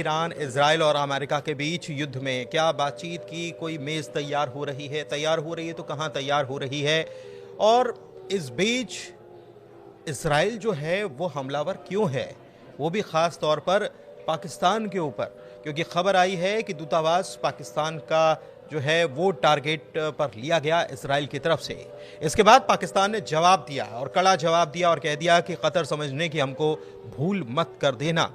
Iran, Israel और America के बीच युद्ध में क्या बातचीत की कोई मेज़ तैयार हो रही है? तैयार हो रही है तो कहाँ तैयार हो रही है? और इस बीच इजराइल जो है वो हमलावर क्यों है? वो भी ख़ास तौर पर पाकिस्तान के ऊपर, क्योंकि खबर आई है कि दूतावास पाकिस्तान का जो है वो टारगेट पर लिया गया इजराइल की तरफ से। इसके बाद पाकिस्तान ने जवाब दिया और कड़ा जवाब दिया और कह दिया कि कतर समझने की हमको भूल मत कर देना।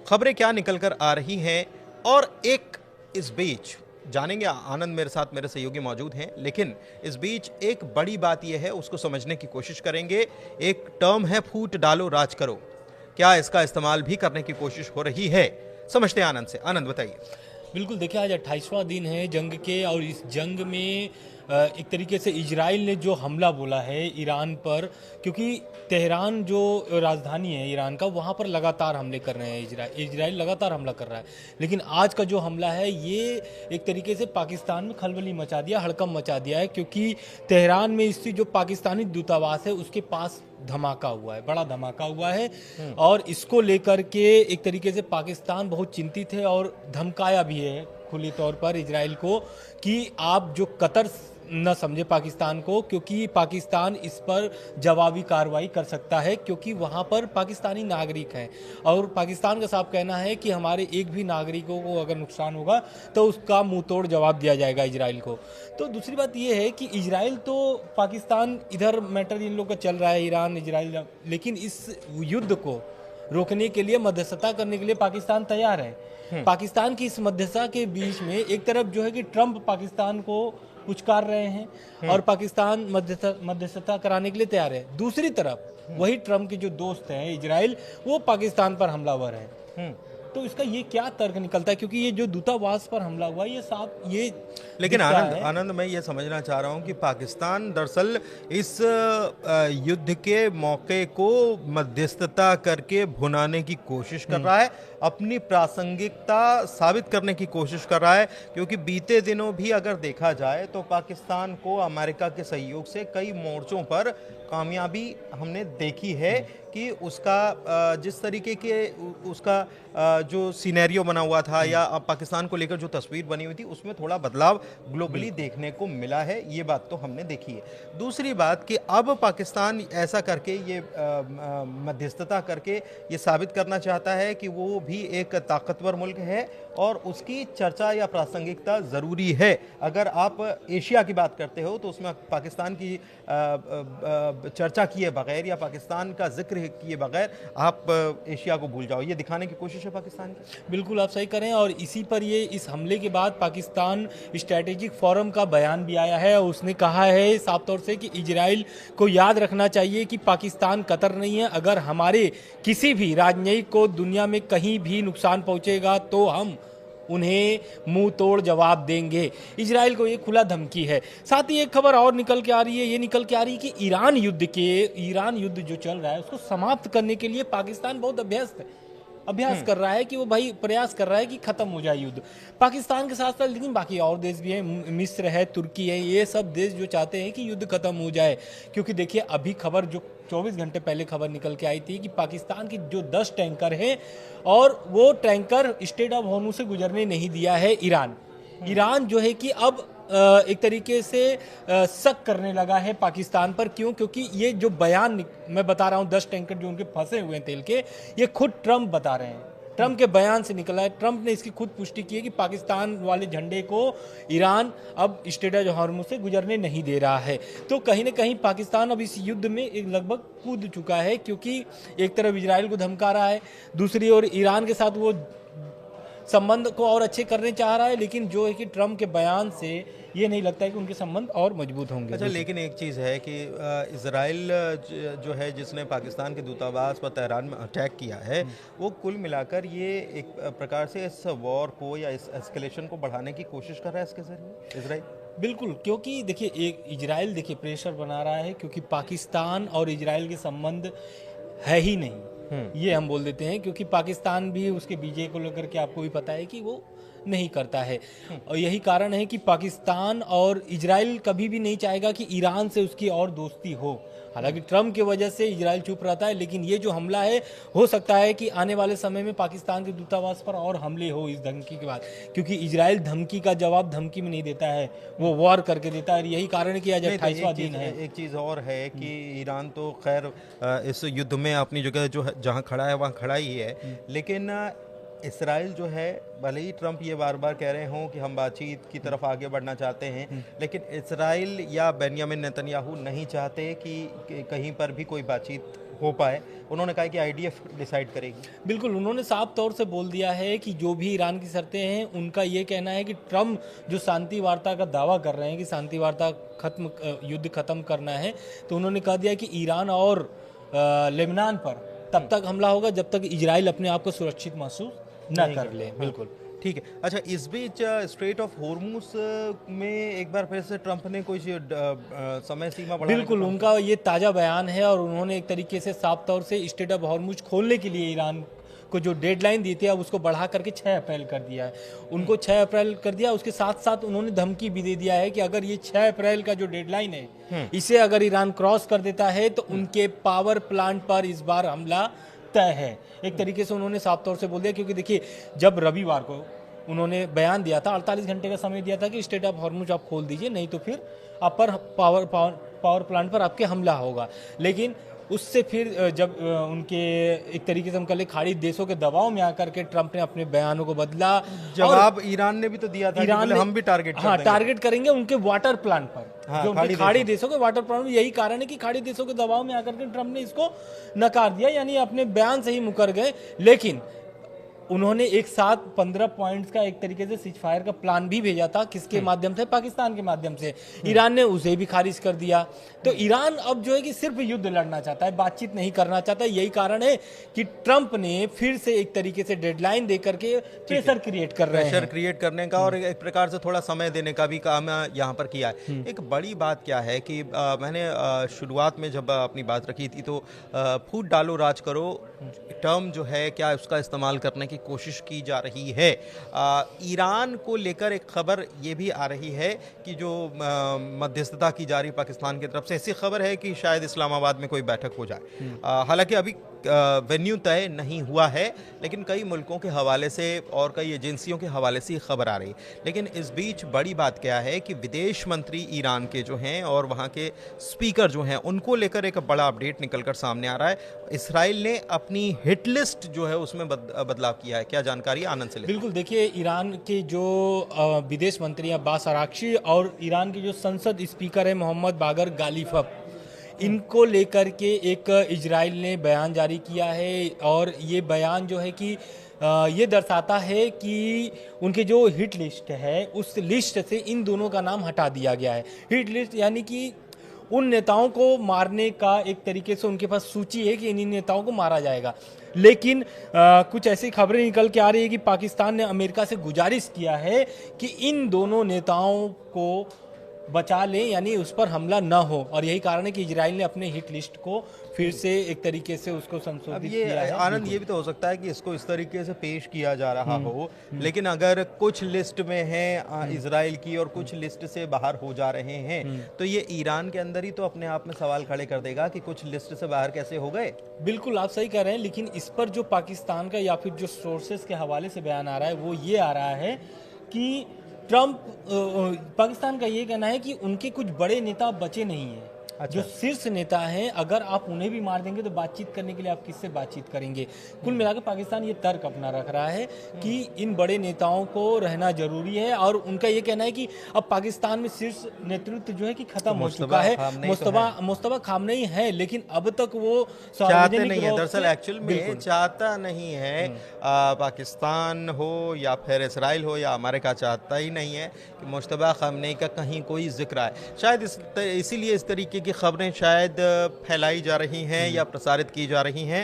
खबरें क्या निकल कर आ रही हैं और एक इस बीच जानेंगे। आनंद मेरे साथ, मेरे सहयोगी मौजूद हैं, लेकिन इस बीच एक बड़ी बात यह है, उसको समझने की कोशिश करेंगे। एक टर्म है फूट डालो राज करो, क्या इसका इस्तेमाल भी करने की कोशिश हो रही है? समझते हैं आनंद से। आनंद बताइए। बिल्कुल, देखिए आज 28वां दिन है जंग के, और इस जंग में एक तरीके से इजराइल ने जो हमला बोला है ईरान पर, क्योंकि तेहरान जो राजधानी है ईरान का, वहाँ पर लगातार हमले कर रहे हैं इजराइल लगातार हमला कर रहा है। लेकिन आज का जो हमला है ये एक तरीके से पाकिस्तान में खलबली मचा दिया, हड़कंप मचा दिया है, क्योंकि तेहरान में स्थित जो पाकिस्तानी दूतावास है उसके पास धमाका हुआ है, बड़ा धमाका हुआ है। और इसको लेकर के एक तरीके से पाकिस्तान बहुत चिंतित है और धमकाया भी है खुली तौर पर इजराइल को कि आप जो कतर न समझे पाकिस्तान को, क्योंकि पाकिस्तान इस पर जवाबी कार्रवाई कर सकता है, क्योंकि वहाँ पर पाकिस्तानी नागरिक हैं और पाकिस्तान का साफ कहना है कि हमारे एक भी नागरिकों को अगर नुकसान होगा तो उसका मुंह तोड़ जवाब दिया जाएगा इजराइल को। तो दूसरी बात यह है कि इजराइल तो पाकिस्तान, इधर मैटर इन लोग का चल रहा है ईरान इजराइल, लेकिन इस युद्ध को रोकने के लिए, मध्यस्थता करने के लिए पाकिस्तान तैयार है। पाकिस्तान की इस मध्यस्थता के बीच में एक तरफ जो है कि ट्रंप पाकिस्तान को पुचकार रहे हैं और पाकिस्तान मध्यस्थता कराने के लिए तैयार है। दूसरी तरफ वही ट्रंप के जो दोस्त हैं इजराइल, वो पाकिस्तान पर हमलावर हैं। तो इसका ये क्या तर्क निकलता है, क्योंकि ये जो दूतावास पर हमला हुआ ये साफ ये लेकिन आनंद मैं ये समझना चाह रहा हूँ कि पाकिस्तान दरअसल इस युद्ध के मौके को मध्यस्थता करके भुनाने की कोशिश कर रहा है, अपनी प्रासंगिकता साबित करने की कोशिश कर रहा है, क्योंकि बीते दिनों भी अगर देखा जाए तो पाकिस्तान को अमेरिका के सहयोग से कई मोर्चों पर कामयाबी हमने देखी है कि उसका जिस तरीके के उसका जो सिनेरियो बना हुआ था या पाकिस्तान को लेकर जो तस्वीर बनी हुई थी उसमें थोड़ा बदलाव ग्लोबली देखने को मिला है। ये बात तो हमने देखी है। दूसरी बात कि अब पाकिस्तान ऐसा करके ये मध्यस्थता करके ये साबित करना चाहता है कि वो भी एक ताकतवर मुल्क है और उसकी चर्चा या प्रासंगिकता ज़रूरी है। अगर आप एशिया की बात करते हो तो उसमें पाकिस्तान की चर्चा किए बगैर या पाकिस्तान का जिक्र किए बगैर आप एशिया को भूल जाओ, ये दिखाने की कोशिश है पाकिस्तान की। बिल्कुल आप सही करें, और इसी पर ये इस हमले के बाद पाकिस्तान स्ट्रैटेजिक फोरम का बयान भी आया है। उसने कहा है साफ तौर से कि इजराइल को याद रखना चाहिए कि पाकिस्तान कतर नहीं है। अगर हमारे किसी भी राजनयिक को दुनिया में कहीं भी नुकसान पहुंचेगा तो हम उन्हें मुंह तोड़ जवाब देंगे। इजराइल को ये खुला धमकी है। साथ ही एक खबर और निकल के आ रही है, ये निकल के आ रही है कि ईरान युद्ध जो चल रहा है उसको समाप्त करने के लिए पाकिस्तान बहुत अभ्यास कर रहा है कि वो भाई प्रयास कर रहा है कि खत्म हो जाए युद्ध पाकिस्तान के साथ साथ। लेकिन बाकी और देश भी हैं, मिस्र है, तुर्की है, ये सब देश जो चाहते हैं कि युद्ध खत्म हो जाए। क्योंकि देखिए अभी खबर जो 24 घंटे पहले खबर निकल के आई थी कि पाकिस्तान की जो 10 टैंकर हैं और वो टैंकर स्ट्रेट ऑफ हॉर्मुज़ से गुजरने नहीं दिया है ईरान जो है कि अब एक तरीके से शक करने लगा है पाकिस्तान पर। क्यों? क्योंकि ये जो बयान मैं बता रहा हूँ 10 टैंकर जो उनके फंसे हुए हैं तेल के, ये खुद ट्रंप बता रहे हैं। ट्रंप के बयान से निकला है। ट्रंप ने इसकी खुद पुष्टि की है कि पाकिस्तान वाले झंडे को ईरान अब स्ट्रेट ऑफ हॉर्मुज़ से गुजरने नहीं दे रहा है। तो कहीं ना कहीं पाकिस्तान अब इस युद्ध में एक लगभग कूद चुका है, क्योंकि एक तरफ इजराइल को धमका रहा है, दूसरी ओर ईरान के साथ वो संबंध को और अच्छे करने चाह रहा है। लेकिन जो है कि ट्रंप के बयान से ये नहीं लगता है कि उनके संबंध और मजबूत होंगे। अच्छा, लेकिन एक चीज़ है कि इजराइल जो है जिसने पाकिस्तान के दूतावास पर तेहरान में अटैक किया है, वो कुल मिलाकर ये एक प्रकार से इस वॉर को या इस एस्केलेशन को बढ़ाने की कोशिश कर रहा है इसके जरिए इजराइल। बिल्कुल, क्योंकि देखिए एक इजराइल देखिए प्रेशर बना रहा है, क्योंकि पाकिस्तान और इजराइल के संबंध है ही नहीं, ये हम बोल देते हैं। क्योंकि पाकिस्तान भी उसके बीजे को लेकर के आपको भी पता है कि वो नहीं करता है, और यही कारण है कि पाकिस्तान और इजराइल कभी भी नहीं चाहेगा कि ईरान से उसकी और दोस्ती हो। हालांकि ट्रम्प की वजह से इजराइल चुप रहता है, लेकिन ये जो हमला है हो सकता है कि आने वाले समय में पाकिस्तान के दूतावास पर और हमले हो इस धमकी के बाद, क्योंकि इजराइल धमकी का जवाब धमकी में नहीं देता है, वो वॉर करके देता है। यही कारण है कि आज 28वां दिन है। एक चीज़ और है कि ईरान तो खैर इस युद्ध में अपनी जगह जो है जहाँ खड़ा है वहाँ खड़ा ही है, लेकिन इसराइल जो है, भले ही ट्रंप ये बार बार कह रहे हों कि हम बातचीत की तरफ आगे बढ़ना चाहते हैं, लेकिन इसराइल या बेंयामिन नेतन्याहू नहीं चाहते कि कहीं पर भी कोई बातचीत हो पाए। उन्होंने कहा कि आईडीएफ डिसाइड करेगी। बिल्कुल, उन्होंने साफ तौर से बोल दिया है कि जो भी ईरान की शर्तें हैं, उनका ये कहना है कि ट्रम्प जो शांति वार्ता का दावा कर रहे हैं कि शांति वार्ता युद्ध खत्म करना है, तो उन्होंने कह दिया कि ईरान और लेबनान पर तब तक हमला होगा जब तक इजराइल अपने आप को सुरक्षित महसूस न कर ले। बिल्कुल ठीक है। अच्छा, इस बीच स्ट्रेट ऑफ होर्मुज में एक बार फिर से ट्रंप ने कोई समय सीमा बढ़ाने बिल्कुल, उनका ये ताज़ा बयान है और उन्होंने एक तरीके से साफ तौर से स्ट्रेट ऑफ होर्मुज खोलने के लिए ईरान को जो डेडलाइन दी थी अब उसको बढ़ा करके 6 अप्रैल कर दिया है। उनको 6 अप्रैल कर दिया। उसके साथ साथ उन्होंने धमकी भी दे दिया है कि अगर ये 6 अप्रैल का जो डेडलाइन है इसे अगर ईरान क्रॉस कर देता है तो उनके पावर प्लांट पर इस बार हमला तय है। एक तरीके से उन्होंने साफ तौर से बोल दिया, क्योंकि देखिए जब रविवार को उन्होंने बयान दिया था, 48 घंटे का समय दिया था कि स्ट्रेट ऑफ हॉर्मुज आप खोल दीजिए, नहीं तो फिर आप पर पावर प्लांट पर आपके हमला होगा। लेकिन उससे फिर जब उनके एक तरीके से हम कह लें खाड़ी देशों के दबाव में आकर के ट्रंप ने अपने बयानों को बदला। जवाब ईरान ने भी तो दिया था ईरान कि हम भी टारगेट करेंगे उनके वाटर प्लांट पर, जो उनके खाड़ी देशों के वाटर प्लांट। यही कारण है कि खाड़ी देशों के दबाव में आकर के ट्रंप ने इसको नकार दिया, यानी अपने बयान से ही मुकर गए। लेकिन उन्होंने एक साथ 15 पॉइंट्स का एक तरीके से सीजफायर का प्लान भी भेजा था, किसके माध्यम से? पाकिस्तान के माध्यम से। ईरान ने उसे भी खारिज कर दिया। तो ईरान अब जो है कि सिर्फ युद्ध लड़ना चाहता है, बातचीत नहीं करना चाहता। यही कारण है कि ट्रंप ने फिर से एक तरीके से डेडलाइन देकर के प्रेशर क्रिएट कर रहे हैं, प्रेशर क्रिएट करने का और एक प्रकार से थोड़ा समय देने का भी काम यहाँ पर किया है। एक बड़ी बात क्या है कि मैंने शुरुआत में जब अपनी बात रखी थी तो फूट डालो राज करो टर्म जो है क्या उसका इस्तेमाल करने की कोशिश की जा रही है। ईरान को लेकर एक खबर ये भी आ रही है कि जो मध्यस्थता की जा रही पाकिस्तान की तरफ से, ऐसी खबर है कि शायद इस्लामाबाद में कोई बैठक हो जाए। हालांकि अभी वेन्यू तय नहीं हुआ है, लेकिन कई मुल्कों के हवाले से और कई एजेंसियों के हवाले से ये खबर आ रही है। लेकिन इस बीच बड़ी बात क्या है कि विदेश मंत्री ईरान के जो हैं और वहाँ के स्पीकर जो हैं उनको लेकर एक बड़ा अपडेट निकलकर सामने आ रहा है। इसराइल ने अपनी हिट लिस्ट जो है उसमें बदलाव किया है। क्या जानकारी आनंद से? बिल्कुल, देखिए ईरान के जो विदेश मंत्री अब्बास अराक्ची और ईरान के जो संसद स्पीकर है मोहम्मद बागर गालिफब, इनको लेकर के एक इजराइल ने बयान जारी किया है। और ये बयान जो है कि ये दर्शाता है कि उनके जो हिट लिस्ट है उस लिस्ट से इन दोनों का नाम हटा दिया गया है। हिट लिस्ट यानी कि उन नेताओं को मारने का एक तरीके से उनके पास सूची है कि इन नेताओं को मारा जाएगा। लेकिन कुछ ऐसी खबरें निकल के आ रही है कि पाकिस्तान ने अमेरिका से गुजारिश किया है कि इन दोनों नेताओं को बचा लें, यानी उस पर हमला न हो। और यही कारण है कि इजराइल ने अपने हिट लिस्ट को फिर से एक तरीके से उसको संशोधित किया है। आनंद, ये भी तो हो सकता है कि इसको इस तरीके से पेश किया जा रहा हो, लेकिन अगर कुछ लिस्ट में है इजराइल की और कुछ लिस्ट से बाहर हो जा रहे हैं, तो ये ईरान के अंदर ही तो अपने आप में सवाल खड़े कर देगा कि कुछ लिस्ट से बाहर कैसे हो गए। बिल्कुल, आप सही कह रहे हैं। लेकिन इस पर जो पाकिस्तान का या फिर जो सोर्सेस के हवाले से बयान आ रहा है वो ये आ रहा है कि ट्रंप पाकिस्तान का ये कहना है कि उनके कुछ बड़े नेता बचे नहीं हैं। अच्छा। जो शीर्ष नेता हैं, अगर आप उन्हें भी मार देंगे तो बातचीत करने के लिए आप किससे बातचीत करेंगे? कुल मिलाकर पाकिस्तान ये तर्क अपना रख रहा है कि इन बड़े नेताओं को रहना जरूरी है। और उनका ये कहना है कि अब पाकिस्तान में शीर्ष नेतृत्व जो है कि खत्म हो चुका है। मुस्तफा खामनेई है, लेकिन अब तक वो चाहते नहीं है। दरअसल एक्चुअल में चाहता नहीं है। पाकिस्तान हो या फिर इसराइल हो या अमेरिका चाहता ही नहीं है कि मुस्तफा खामनेई का कहीं कोई जिक्र आए। शायद इसीलिए इस तरीके की खबरें शायद फैलाई जा रही हैं या प्रसारित की जा रही हैं।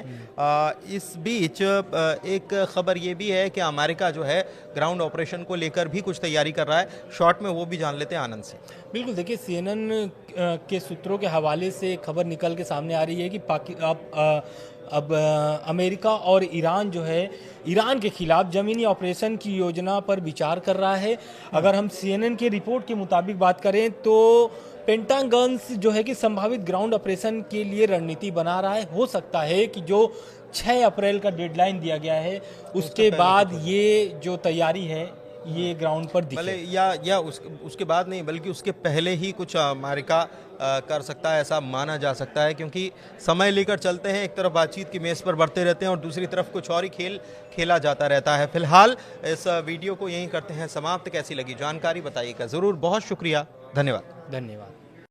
इस बीच एक खबर ये भी है कि अमेरिका जो है ग्राउंड ऑपरेशन को लेकर भी कुछ तैयारी कर रहा है। शॉर्ट में वो भी जान लेते हैं आनंद से। बिल्कुल, देखिए CNN के सूत्रों के हवाले से खबर निकल के सामने आ रही है कि अब अमेरिका और ईरान जो है ईरान के खिलाफ ज़मीनी ऑपरेशन की योजना पर विचार कर रहा है। अगर हम CNN के रिपोर्ट के मुताबिक बात करें तो पेंटागन जो है कि संभावित ग्राउंड ऑपरेशन के लिए रणनीति बना रहा है। हो सकता है कि जो 6 अप्रैल का डेडलाइन दिया गया है उसके बाद ये जो तैयारी है ये ग्राउंड पर भले दिखे। या उसके बाद नहीं, बल्कि उसके पहले ही कुछ अमेरिका कर सकता है, ऐसा माना जा सकता है, क्योंकि समय लेकर चलते हैं। एक तरफ बातचीत की मेज़ पर बढ़ते रहते हैं और दूसरी तरफ कुछ और ही खेल खेला जाता रहता है। फिलहाल इस वीडियो को यहीं करते हैं समाप्त। कैसी लगी जानकारी बताइएगा ज़रूर। बहुत शुक्रिया, धन्यवाद। धन्यवाद।